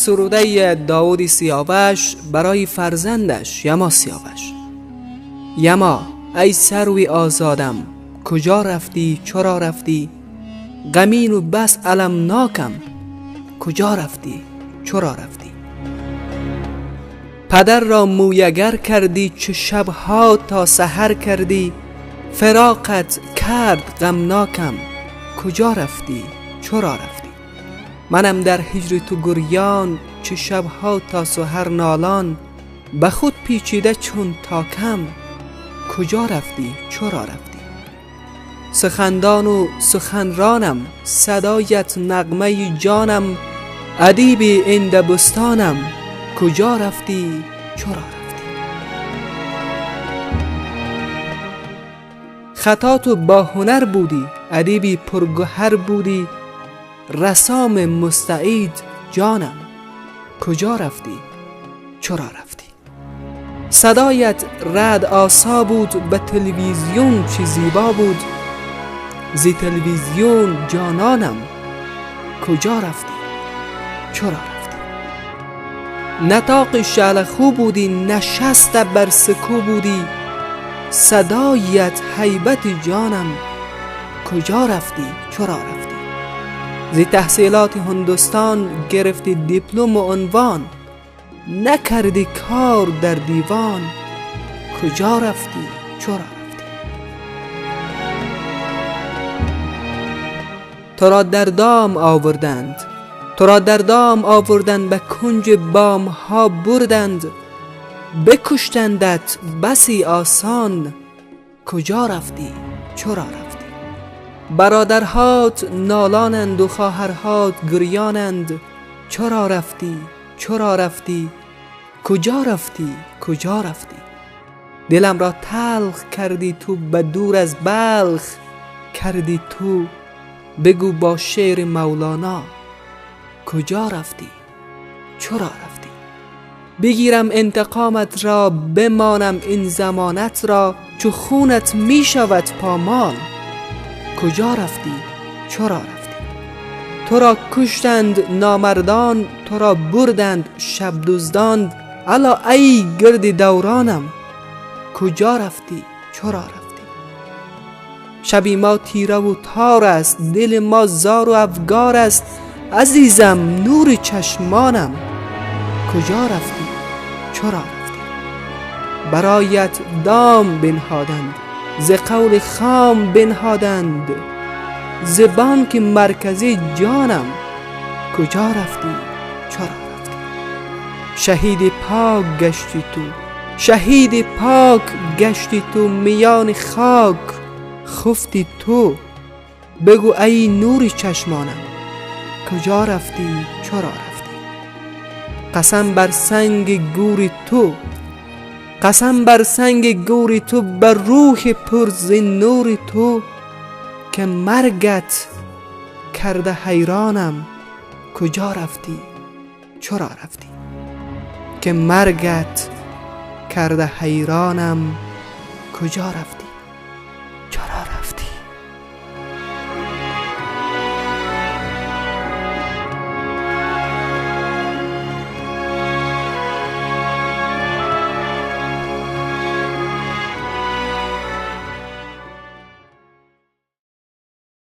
سروده داوود سیاوش برای فرزندش یما سیاوش. یما ای سروی آزادم، کجا رفتی چرا رفتی؟ غمین و بس المناکم، کجا رفتی چرا رفتی؟ پدر را مویگر کردی، چه شبها تا سحر کردی؟ فراقت کرد غمناکم، کجا رفتی چرا رفتی؟ منم در هجر تو گریان، چه شبها تا سحر نالان. به خود پیچیده چون تاکم، کجا رفتی چرا رفتی؟ سخندان و سخنرانم، صدایت نغمه جانم. ادیب این دبستانم، کجا رفتی چرا رفتی؟ خطا تو با هنر بودی، ادیبی پرگوهر بودی. رسام مستعید جانم، کجا رفتی چرا رفتی؟ صدایت رعد آسا بود، به تلویزیون چه زیبا بود. زی تلویزیون جانانم، کجا رفتی چرا رفتی؟ نطاق شعل خوب بودی، نشست بر سکو بودی. صدایت هیبت جانم، کجا رفتی چرا رفتی؟ زی تحصیلات هندوستان گرفتی دیپلم و عنوان. نکردی کار در دیوان، کجا رفتی چرا رفتی؟ تو را در دام آوردند، تو را در دام آوردند، به کنج بام ها بردند. بکشتندت بسی آسان، کجا رفتی چرا رفتی؟ برادرهات نالانند و خواهرهات گریانند. چرا رفتی چرا رفتی؟ کجا رفتی کجا رفتی؟ دلم را تلخ کردی تو، به دور از بلخ کردی تو. بگو با شعر مولانا، کجا رفتی چرا رفتی؟ بگیرم انتقامت را، بمانم این زمانت را. چو خونت می شود پامال، کجا رفتی چرا رفتی؟ تو را کشتند نامردان، تو را بردند شب دزدان. الا ای گرد دورانم، کجا رفتی چرا رفتی؟ شبی ما تیره و تار است، دل ما زار و افگار است. عزیزم نور چشمانم، کجا رفتی چرا رفتی؟ برایت دام بنهادند، ز قول خام بنهادند. ز بانک مرکزی جانم، کجا رفتی چرا رفتی؟ شهید پاک گشتی تو، شهید پاک گشتی تو. میان خاک خفتی تو. بگو ای نور چشمانم، کجا رفتی چرا رفتی؟ قسم بر سنگ گوری تو، قسم بر سنگ گوری تو. بر روح پر ز نور تو، که مرگت کرده حیرانم. کجا رفتی چرا رفتی؟ که مرگت کرده حیرانم، کجا رفتی؟